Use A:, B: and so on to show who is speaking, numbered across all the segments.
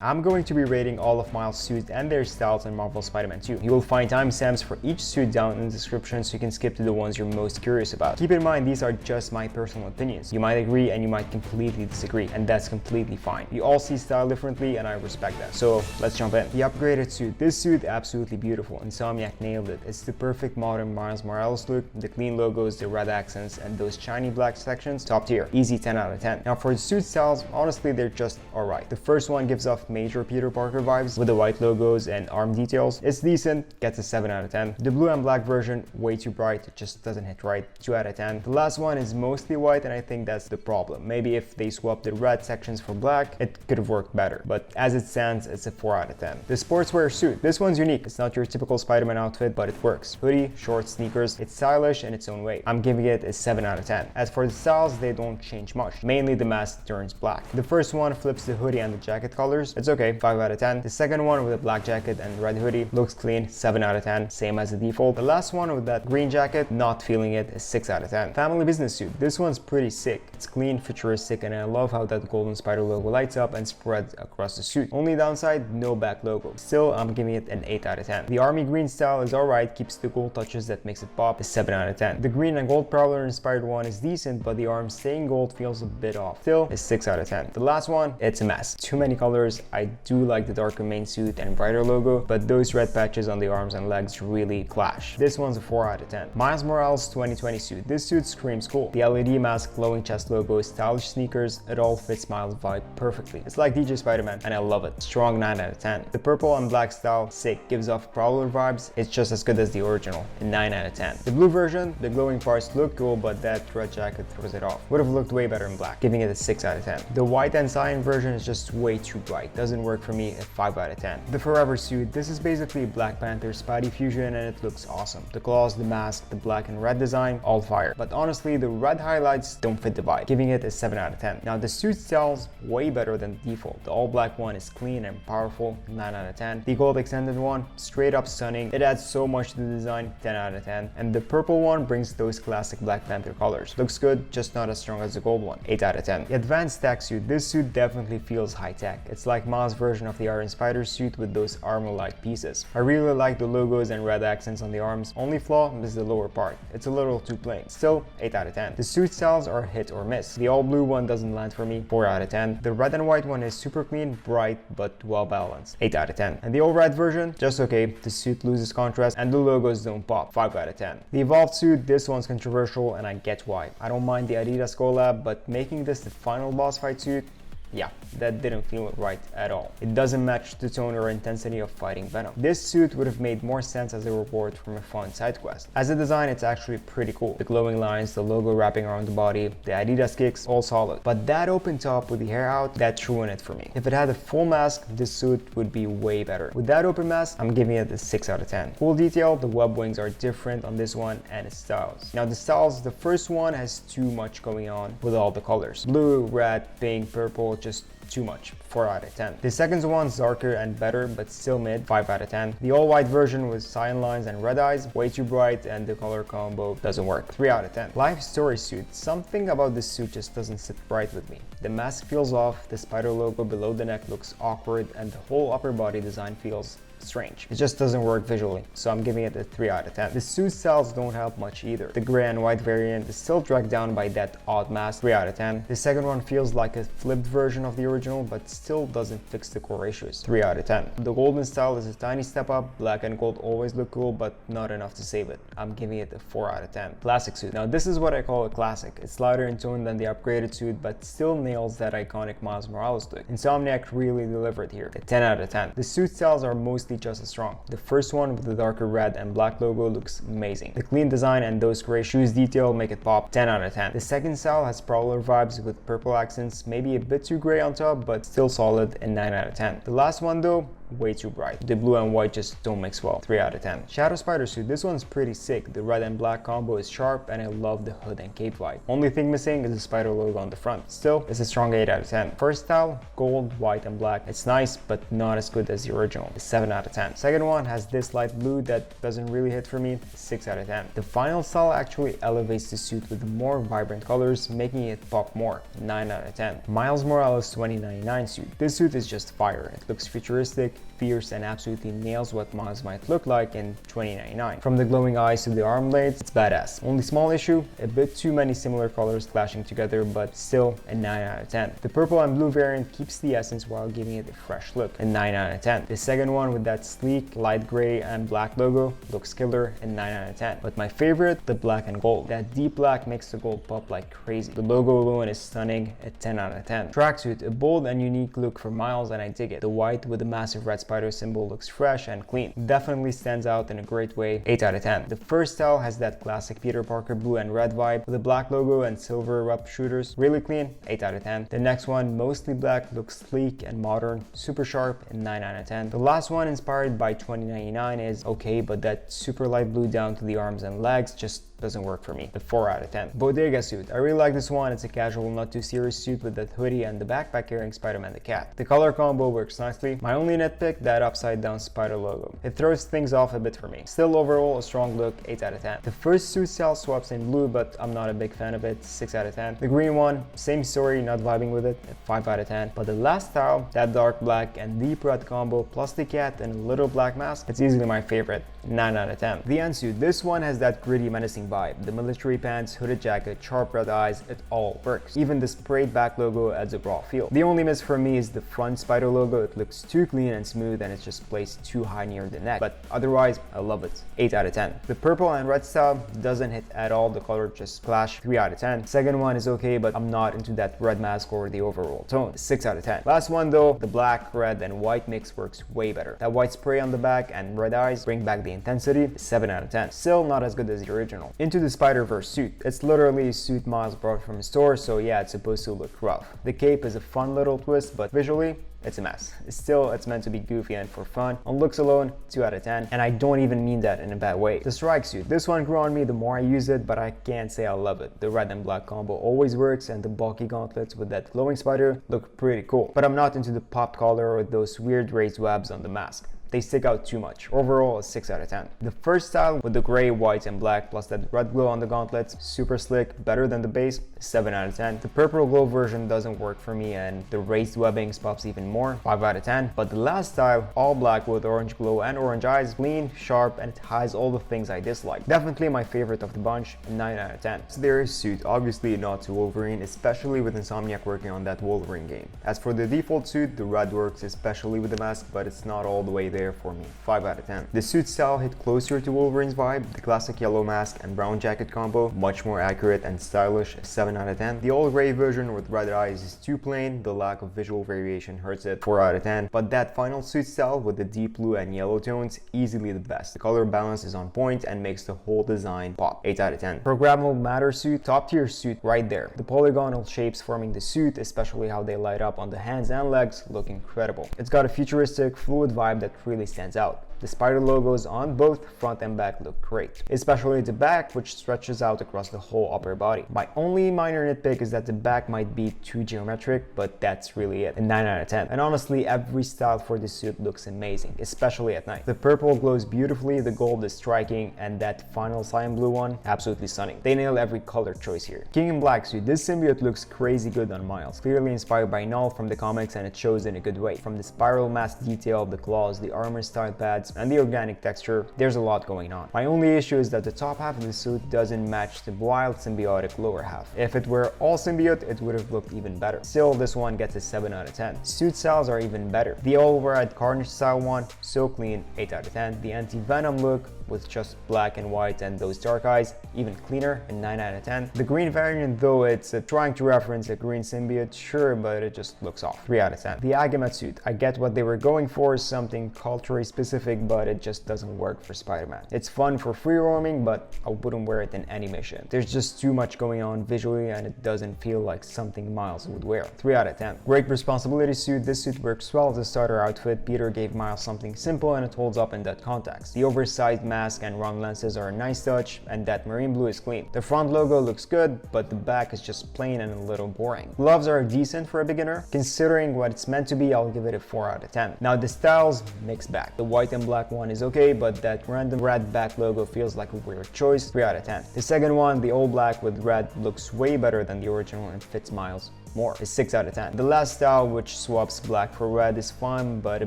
A: I'm going to be rating all of Miles' suits and their styles in Marvel Spider-Man 2. You will find timestamps for each suit down in the description so you can skip to the ones you're most curious about. Keep in mind, these are just my personal opinions. You might agree and you might completely disagree, and that's completely fine. We all see style differently and I respect that. So let's jump in. The upgraded suit. This suit, absolutely beautiful. Insomniac nailed it. It's the perfect modern Miles Morales look. The clean logos, the red accents, and those shiny black sections, top tier. Easy 10 out of 10. Now for the suit styles, honestly, they're just alright. The first one gives off major Peter Parker vibes with the white logos and arm details. It's decent, gets a 7 out of 10. The blue and black version, way too bright, it just doesn't hit right, 2 out of 10. The last one is mostly white and I think that's the problem. Maybe if they swapped the red sections for black, it could have worked better. But as it stands, it's a 4 out of 10. The Sportswear Suit. This one's unique. It's not your typical Spider-Man outfit, but it works. Hoodie, shorts, sneakers. It's stylish in its own way. I'm giving it a 7 out of 10. As for the styles, they don't change much. Mainly the mask turns black. The first one flips the hoodie and the jacket colors. It's okay. 5 out of 10. The second one with a black jacket and red hoodie looks clean, 7 out of 10, same as the default. The last one with that green jacket, not feeling it, is 6 out of 10. Family Business Suit. This one's pretty sick. It's clean, futuristic, and I love how that golden spider logo lights up and spreads across the suit. Only downside, no back logo. Still, I'm giving it an 8 out of 10. The army green style is alright, keeps the gold touches that makes it pop, is 7 out of 10. The green and gold Prowler inspired one is decent, but the arm staying gold feels a bit off. Still, is 6 out of 10. The last one, it's a mess. Too many colors. I do like the darker main suit and brighter logo, but those red patches on the arms and legs really clash. This one's a 4 out of 10. Miles Morales 2020 suit. This suit screams cool. The LED mask, glowing chest logo, stylish sneakers, it all fits Miles' vibe perfectly. It's like DJ Spider-Man and I love it. Strong 9 out of 10. The purple and black style, sick, gives off Prowler vibes. It's just as good as the original, a 9 out of 10. The blue version, the glowing parts look cool, but that red jacket throws it off. Would have looked way better in black, giving it a 6 out of 10. The white and cyan version is just way too bright. Doesn't work for me, a 5 out of 10. The Forever suit. This is basically Black Panther's Spidey fusion and it looks awesome. The claws, the mask, the black and red design, all fire. But honestly, the red highlights don't fit the vibe, giving it a 7 out of 10. Now the suit styles way better than the default. The all black one is clean and powerful, 9 out of 10. The gold extended one, straight up stunning. It adds so much to the design, 10 out of 10. And the purple one brings those classic Black Panther colors. Looks good, just not as strong as the gold one, 8 out of 10. The Advanced T.R.A.C.K suit. This suit definitely feels high tech. It's like Miles' version of the Iron Spider suit with those armor-like pieces. I really like the logos and red accents on the arms. Only flaw is the lower part. It's a little too plain. Still, 8 out of 10. The suit styles are hit or miss. The all blue one doesn't land for me, 4 out of 10. The red and white one is super clean, bright, but well balanced, 8 out of 10. And the all red version, just okay. The suit loses contrast and the logos don't pop, 5 out of 10. The Evolved suit, this one's controversial and I get why. I don't mind the Adidas collab, but making this the final boss fight suit, yeah, that didn't feel right at all. It doesn't match the tone or intensity of fighting Venom. This suit would have made more sense as a reward from a fun side quest. As a design, it's actually pretty cool. The glowing lines, the logo wrapping around the body, the Adidas kicks, all solid. But that open top with the hair out, that ruined it for me. If it had a full mask, this suit would be way better. With that open mask, I'm giving it a 6 out of 10. Cool detail, the web wings are different on this one and its styles. Now the styles, the first one has too much going on with all the colors. Blue, red, pink, purple, just too much, 4 out of 10. The second one's darker and better, but still mid, 5 out of 10. The all-white version with cyan lines and red eyes, way too bright, and the color combo doesn't work, 3 out of 10. S.T.R.I.K.E Suit. Something about this suit just doesn't sit right with me. The mask feels off, the spider logo below the neck looks awkward, and the whole upper body design feels strange. It just doesn't work visually, so I'm giving it a 3 out of 10. The suit styles don't help much either. The gray and white variant is still dragged down by that odd mask, 3 out of 10. The second one feels like a flipped version of the original, but still doesn't fix the core issues, 3 out of 10. The golden style is a tiny step up. Black and gold always look cool, but not enough to save it. I'm giving it a 4 out of 10. Classic suit. Now this is what I call a classic. It's lighter in tone than the upgraded suit, but still nails that iconic Miles Morales look. Insomniac really delivered here, a 10 out of 10. The suit styles are mostly just as strong. The first one with the darker red and black logo looks amazing. The clean design and those gray shoes detail make it pop, 10 out of 10. The second style has Prowler vibes with purple accents, maybe a bit too gray on top, but still solid, and 9 out of 10. The last one though, way too bright. The blue and white just don't mix well. 3 out of 10. Shadow Spider Suit. This one's pretty sick. The red and black combo is sharp and I love the hood and cape vibe. Only thing missing is the spider logo on the front. Still, it's a strong 8 out of 10. First style, gold, white and black. It's nice, but not as good as the original. It's 7 out of 10. Second one has this light blue that doesn't really hit for me. 6 out of 10. The final style actually elevates the suit with more vibrant colors, making it pop more. 9 out of 10. Miles Morales 2099 suit. This suit is just fire. It looks futuristic, fierce, and absolutely nails what Miles might look like in 2099. From the glowing eyes to the arm blades, it's badass. Only small issue, a bit too many similar colors clashing together, but still a 9 out of 10. The purple and blue variant keeps the essence while giving it a fresh look. A 9 out of 10. The second one with that sleek light gray and black logo looks killer. A 9 out of 10. But my favorite, the black and gold. That deep black makes the gold pop like crazy. The logo alone is stunning. A 10 out of 10. Tracksuit, a bold and unique look for Miles, and I dig it. The white with the massive red spider symbol looks fresh and clean. Definitely stands out in a great way. 8 out of 10. The first style has that classic Peter Parker blue and red vibe with the black logo and silver rub shooters. Really clean. 8 out of 10. The next one, mostly black, looks sleek and modern, super sharp, and 9 out of 10. The last one, inspired by 2099, is okay, but that super light blue down to the arms and legs just doesn't work for me. The 4 out of 10. Bodega Suit. I really like this one. It's a casual, not too serious suit with that hoodie and the backpack carrying Spider-Man the cat. The color combo works nicely. My only nitpick, that upside down spider logo. It throws things off a bit for me. Still overall a strong look. 8 out of 10. The first suit style swaps in blue, but I'm not a big fan of it. 6 out of 10. The green one, same story, not vibing with it. 5 out of 10. But the last style, that dark black and deep red combo plus the cat and a little black mask, it's easily my favorite. 9 out of 10. The end suit. This one has that gritty, menacing vibe. The military pants, hooded jacket, sharp red eyes, it all works. Even the sprayed back logo adds a raw feel. The only miss for me is the front spider logo. It looks too clean and smooth and it's just placed too high near the neck. But otherwise, I love it. 8 out of 10. The purple and red style doesn't hit at all. The color just clash. 3 out of 10. Second one is okay, but I'm not into that red mask or the overall tone. 6 out of 10. Last one though, the black, red, and white mix works way better. That white spray on the back and red eyes bring back the intensity. 7 out of 10. Still not as good as the original. Into the Spider-Verse suit. It's literally a suit Miles brought from a store, so yeah, it's supposed to look rough. The cape is a fun little twist, but visually, it's a mess. Still, it's meant to be goofy and for fun. On looks alone, 2 out of 10, and I don't even mean that in a bad way. The S.T.R.I.K.E suit. This one grew on me the more I use it, but I can't say I love it. The red and black combo always works, and the bulky gauntlets with that glowing spider look pretty cool. But I'm not into the pop collar or those weird raised webs on the mask. They stick out too much. Overall, a 6 out of 10. The first style with the gray, white, and black plus that red glow on the gauntlets, super slick, better than the base, 7 out of 10. The purple glow version doesn't work for me and the raised webbing pops even more, 5 out of 10. But the last style, all black with orange glow and orange eyes, clean, sharp, and it has all the things I dislike. Definitely my favorite of the bunch, 9 out of 10. So there is suit, obviously not to Wolverine, especially with Insomniac working on that Wolverine game. As for the default suit, the red works, especially with the mask, but it's not all the way there for me. 5 out of 10. The suit style hit closer to Wolverine's vibe. The classic yellow mask and brown jacket combo, much more accurate and stylish, 7 out of 10. The all gray version with red eyes is too plain. The lack of visual variation hurts it, 4 out of 10. But that final suit style with the deep blue and yellow tones, easily the best. The color balance is on point and makes the whole design pop, 8 out of 10. Programmable matter suit, top tier suit right there. The polygonal shapes forming the suit, especially how they light up on the hands and legs, look incredible. It's got a futuristic, fluid vibe that really stands out. The spider logos on both front and back look great, especially the back, which stretches out across the whole upper body. My only minor nitpick is that the back might be too geometric, but that's really it. A 9 out of 10. And honestly, every style for this suit looks amazing, especially at night. The purple glows beautifully, the gold is striking, and that final cyan blue one, absolutely stunning. They nail every color choice here. King in Black suit. This symbiote looks crazy good on Miles. Clearly inspired by Null from the comics, and it shows in a good way. From the spiral mask detail of the claws, the armor style pads, and the organic texture, there's a lot going on. My only issue is that the top half of the suit doesn't match the wild symbiotic lower half. If it were all symbiote, it would have looked even better. Still, this one gets a 7 out of 10. Suit styles are even better. The all red Carnage style one, so clean, 8 out of 10. The anti-venom look, with just black and white and those dark eyes, even cleaner, a 9 out of 10. The green variant, though it's trying to reference a green symbiote, sure, but it just looks off. 3 out of 10. The Agimat Suit, I get what they were going for, something culturally specific, but it just doesn't work for Spider-Man. It's fun for free roaming, but I wouldn't wear it in any mission. There's just too much going on visually and it doesn't feel like something Miles would wear. 3 out of 10. Great Responsibility Suit, this suit works well as a starter outfit. Peter gave Miles something simple and it holds up in that context. The oversized mask and round lenses are a nice touch, and that marine blue is clean. The front logo looks good, but the back is just plain and a little boring. Gloves are decent for a beginner. Considering what it's meant to be, I'll give it a 4 out of 10. Now the styles, mixed bag. The white and black one is okay, but that random red back logo feels like a weird choice. 3 out of 10. The second one, the all black with red, looks way better than the original and fits Miles more. Is 6 out of 10. The last style, which swaps black for red, is fun but a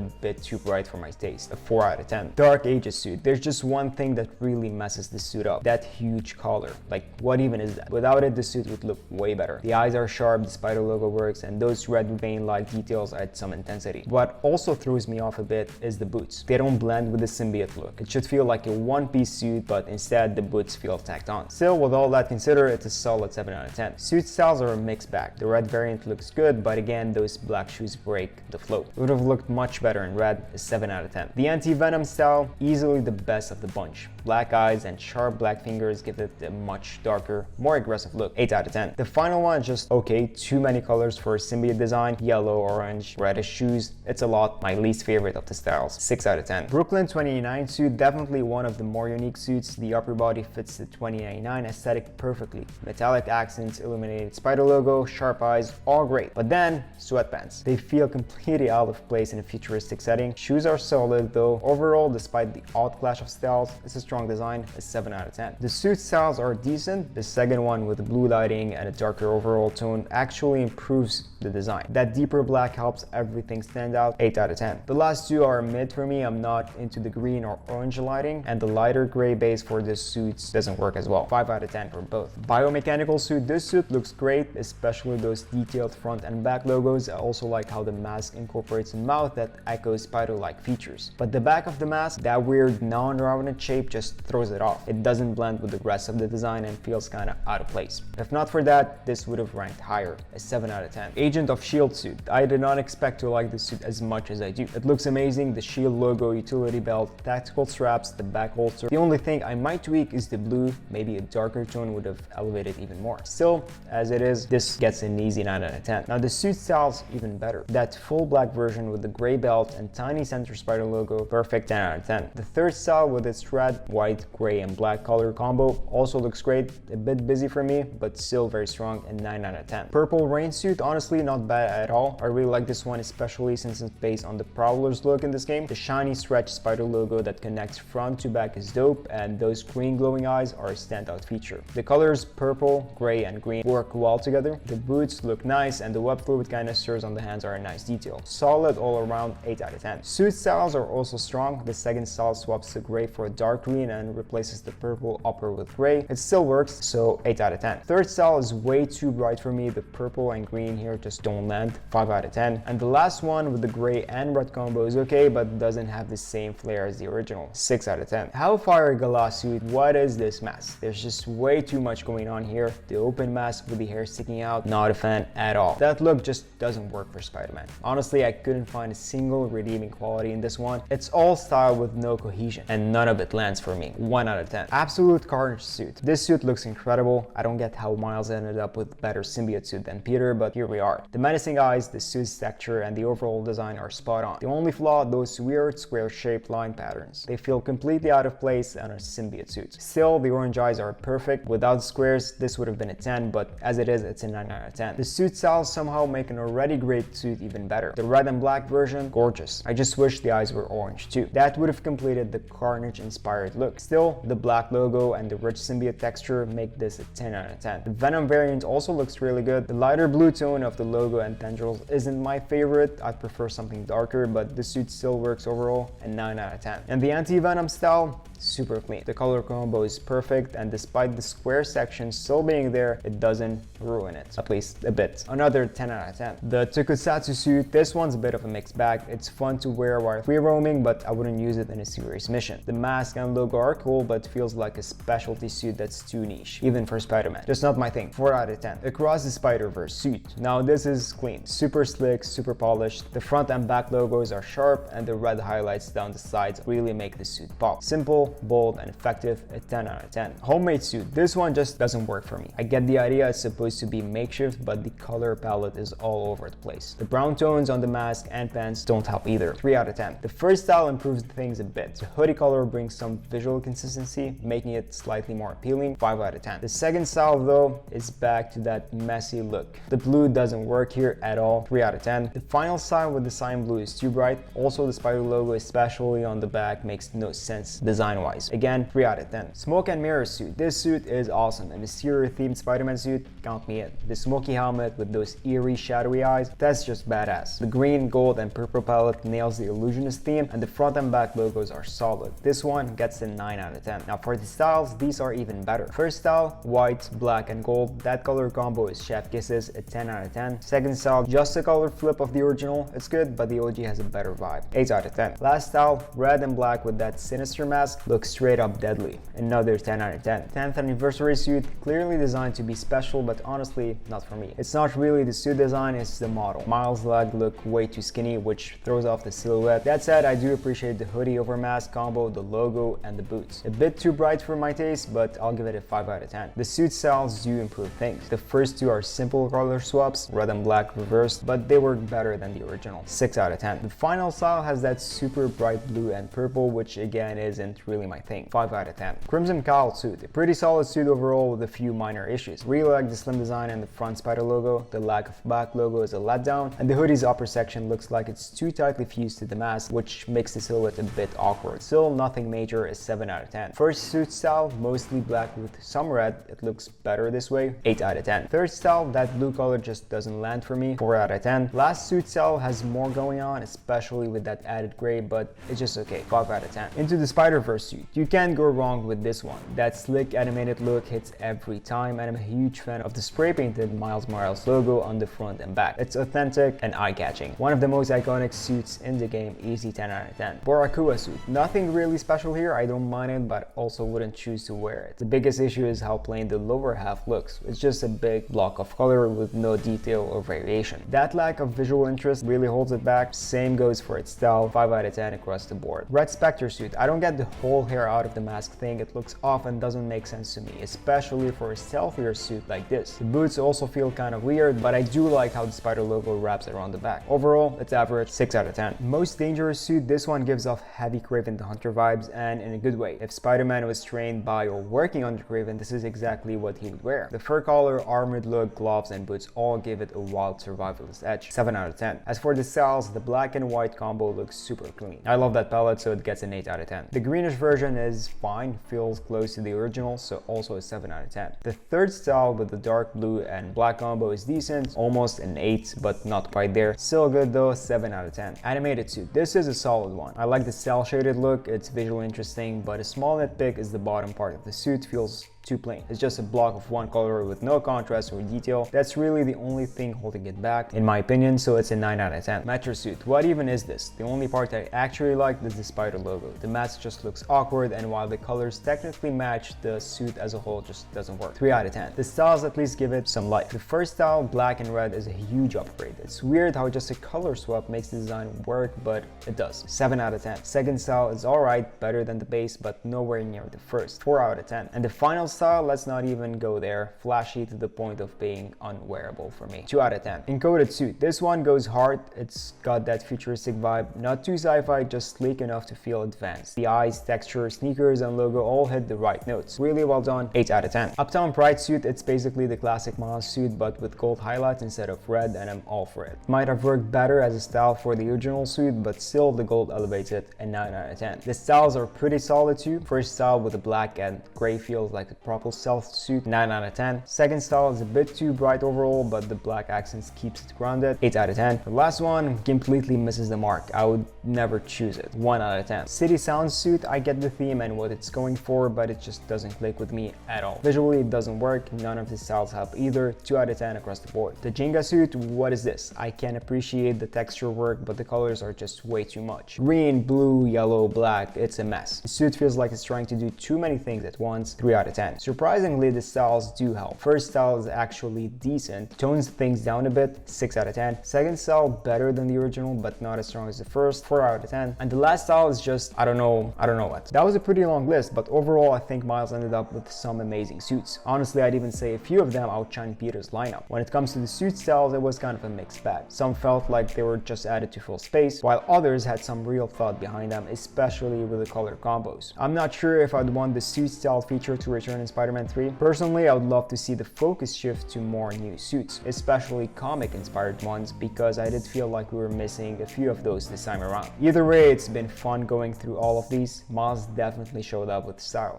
A: bit too bright for my taste. A 4 out of 10. T.R.A.K suit. There's just one thing that really messes the suit up. That huge collar. Like, what even is that? Without it, the suit would look way better. The eyes are sharp, the spider logo works, and those red vein-like details add some intensity. What also throws me off a bit is the boots. They don't blend with the symbiote look. It should feel like a one-piece suit, but instead the boots feel tacked on. Still, with all that considered, it's a solid 7 out of 10. Suit styles are a mixed bag. The red variant looks good, but again, those black shoes break the flow. It would have looked much better in red. A 7 out of 10. The anti-venom style, easily the best of the bunch. Black eyes and sharp black fingers give it a much darker, more aggressive look. 8 out of 10. The final one is just okay. Too many colors for a symbiote design. Yellow, orange, reddish shoes. It's a lot. My least favorite of the styles. 6 out of 10. Brooklyn 2099 suit, definitely one of the more unique suits. The upper body fits the 2099 aesthetic perfectly. Metallic accents, illuminated spider logo, sharp eyes, all great. But then, sweatpants. They feel completely out of place in a futuristic setting. Shoes are solid though. Overall, despite the odd clash of styles, it's a strong design. A 7 out of 10. The suit styles are decent. The second one with the blue lighting and a darker overall tone actually improves the design. That deeper black helps everything stand out. 8 out of 10. The last two are mid for me. I'm not into the green or orange lighting, and the lighter gray base for this suit doesn't work as well. 5 out of 10 for both. Biomechanical Suit, this suit looks great, especially those detailed front and back logos. I also like how the mask incorporates a mouth that echoes spider-like features. But the back of the mask, that weird non-rounded shape just throws it off. It doesn't blend with the rest of the design and feels kind of out of place. If not for that, this would have ranked higher. A 7 out of 10. Agent of S.H.I.E.L.D. suit. I did not expect to like this suit as much as I do. It looks amazing. The S.H.I.E.L.D. logo, utility belt, tactical straps, the back holster. The only thing I might tweak is the blue. Maybe a darker tone would have elevated even more. Still, as it is, this gets an easy 9 out of 10. Now the suit style's even better. That full black version with the gray belt and tiny center spider logo, perfect 10 out of 10. The third style with its red, white, gray, and black color combo also looks great. A bit busy for me, but still very strong, and 9 out of 10. Purple rain suit, honestly not bad at all. I really like this one, especially since it's based on the Prowler's look in this game. The shiny stretch spider logo that connects front to back is dope, and those green glowing eyes are a standout feature. The colors purple, gray, and green work well together. The boots look nice, and the web fluid canisters on the hands are a nice detail. Solid all around, 8 out of 10. Suit styles are also strong. The second style swaps the gray for a dark green and replaces the purple upper with gray. It still works, so 8 out of 10. Third style is way too bright for me. The purple and green here just don't land. 5 out of 10. And the last one with the gray and red combo is okay, but doesn't have the same flair as the original. 6 out of 10. Hellfire Gala suit, what is this mask? There's just way too much going on here. The open mask with the hair sticking out, not a fan at all. That look just doesn't work for Spider-Man. Honestly, I couldn't find a single redeeming quality in this one. It's all style with no cohesion, and none of it lands for me. 1 out of 10. Absolute Carnage suit. This suit looks incredible. I don't get how Miles ended up with better symbiote suit than Peter, but here we are. The menacing eyes, the suit's texture, and the overall design are spot on. The only flaw, those weird square-shaped line patterns. They feel completely out of place on a symbiote suit. Still, the orange eyes are perfect. Without squares, this would have been a 10, but as it is, it's a 9 out of 10. The suit styles somehow make an already great suit even better. The red and black version, gorgeous. I just wish the eyes were orange too. That would have completed the Carnage-inspired look. Still, the black logo and the rich symbiote texture make this a 10 out of 10. The Venom variant also looks really good. The lighter blue tone of the logo and tendrils isn't my favorite. I'd prefer something darker, but the suit still works overall, a 9 out of 10. And the anti-Venom style, super clean. The color combo is perfect, and despite the square section still being there, it doesn't ruin it, at least a bit. bit. Another 10 out of 10. The Tokusatsu Suit, this one's a bit of a mixed bag. It's fun to wear while free roaming, but I wouldn't use it in a serious mission. The mask and logo are cool, but feels like a specialty suit that's too niche, even for Spider-Man. Just not my thing. 4 out of 10. Across the Spider-Verse Suit. Now this is clean. Super slick, super polished. The front and back logos are sharp, and the red highlights down the sides really make the suit pop. Simple, bold, and effective. A 10 out of 10. Homemade Suit. This one just doesn't work for me. I get the idea it's supposed to be makeshift, but the color palette is all over the place. The brown tones on the mask and pants don't help either. 3 out of 10. The first style improves things a bit. The hoodie color brings some visual consistency, making it slightly more appealing. 5 out of 10. The second style though is back to that messy look. The blue doesn't work here at all. 3 out of 10. The final style with the cyan blue is too bright. Also the spider logo, especially on the back, makes no sense design-wise. Again, 3 out of 10. Smoke and Mirror Suit. This suit is awesome. A Mysterio-themed Spider-Man suit, count me in. The smoky helmet with those eerie, shadowy eyes, that's just badass. The green, gold, and purple palette nails the illusionist theme, and the front and back logos are solid. This one gets a 9 out of 10. Now for the styles, these are even better. First style, white, black, and gold. That color combo is chef kisses, a 10 out of 10. Second style, just a color flip of the original. It's good, but the OG has a better vibe. 8 out of 10. Last style, red and black with that sinister mask, looks straight up deadly. Another 10 out of 10. 10th anniversary suit, clearly designed to be special, but honestly, not for me. It's not really the suit design, it's the model. Miles' leg look way too skinny, which throws off the silhouette. That said, I do appreciate the hoodie over mask combo, the logo, and the boots. A bit too bright for my taste, but I'll give it a 5 out of 10. The suit styles do improve things. The first two are simple color swaps, red and black reversed, but they work better than the original. 6 out of 10. The final style has that super bright blue and purple, which again isn't really my thing. 5 out of 10. Crimson Cowl Suit. A pretty solid suit overall with a few minor issues. Really like the slim design and the front spider logo. The lack of back logo is a letdown, and the hoodie's upper section looks like it's too tightly fused to the mask, which makes the silhouette a bit awkward. Still nothing major, is 7 out of 10. First suit style, mostly black with some red. It looks better this way. 8 out of 10. Third style, that blue color just doesn't land for me. 4 out of 10. Last suit style has more going on, especially with that added gray, but it's just okay. 5 out of 10. Into the Spider-Verse suit. You can't go wrong with this one. That slick animated look hits every time, and I'm a huge fan of the spray painted Miles Morales logo on the front and back. It's authentic and eye-catching. One of the most iconic suits in the game, easy 10 out of 10. Boricua Suit. Nothing really special here, I don't mind it, but also wouldn't choose to wear it. The biggest issue is how plain the lower half looks. It's just a big block of color with no detail or variation. That lack of visual interest really holds it back. Same goes for its style, 5 out of 10 across the board. Red Specter Suit. I don't get the whole hair out of the mask thing. It looks off and doesn't make sense to me, especially for a stealthier suit like this. The boots also feel kind of weird, but I do like how the spider logo wraps around the back. Overall, it's average, 6 out of 10. Most dangerous suit, this one gives off heavy Kraven the Hunter vibes, and in a good way. If Spider-Man was trained by or working under Kraven, this is exactly what he would wear. The fur collar, armored look, gloves, and boots all give it a wild survivalist edge. 7 out of 10. As for the styles, the black and white combo looks super clean. I love that palette, so it gets an 8 out of 10. The greenish version is fine, feels close to the original, so also a 7 out of 10. The third style with the dark blue and black combo is decent, almost an 8, but not quite there. Still good though, 7 out of 10. Animated Suit. This is a solid one. I like the cel shaded look, it's visually interesting, but a small nitpick is the bottom part of the suit feels too plain. It's just a block of one color with no contrast or detail. That's really the only thing holding it back, in my opinion, so it's a 9 out of 10. Metro Suit. What even is this? The only part I actually like is the spider logo. The mask just looks awkward, and while the colors technically match, the suit as a whole just doesn't work. 3 out of 10. The styles at least give it some life. The first style, black and red, is a huge upgrade. It's weird how just a color swap makes the design work, but it does. 7 out of 10. Second style is alright, better than the base, but nowhere near the first. 4 out of 10. And the final style, let's not even go there. Flashy to the point of being unwearable for me. 2 out of 10. Encoded Suit. This one goes hard. It's got that futuristic vibe. Not too sci-fi, just sleek enough to feel advanced. The eyes, texture, sneakers, and logo all hit the right notes. Really well done. 8 out of 10. Uptown Pride Suit. It's basically the classic Miles suit, but with gold highlights instead of red, and I'm all for it. Might have worked better as a style for the original suit, but still the gold elevates it, a 9 out of 10. The styles are pretty solid too. First style with the black and gray feels like a Propulsed Suit, 9 out of 10. Second style is a bit too bright overall, but the black accents keeps it grounded, 8 out of 10. The last one completely misses the mark. I would never choose it, 1 out of 10. City Sound Suit, I get the theme and what it's going for, but it just doesn't click with me at all. Visually, it doesn't work. None of the styles help either, 2 out of 10 across the board. The Jenga Suit, what is this? I can appreciate the texture work, but the colors are just way too much. Green, blue, yellow, black, it's a mess. The suit feels like it's trying to do too many things at once, 3 out of 10. Surprisingly, the styles do help. First style is actually decent, tones things down a bit, 6 out of 10. Second style, better than the original, but not as strong as the first, 4 out of 10. And the last style is just, I don't know what. That was a pretty long list, but overall, I think Miles ended up with some amazing suits. Honestly, I'd even say a few of them outshine Peter's lineup. When it comes to the suit styles, it was kind of a mixed bag. Some felt like they were just added to fill space, while others had some real thought behind them, especially with the color combos. I'm not sure if I'd want the suit style feature to return in Spider-Man 3. Personally, I would love to see the focus shift to more new suits, especially comic-inspired ones, because I did feel like we were missing a few of those this time around. Either way, it's been fun going through all of these. Miles definitely showed up with style.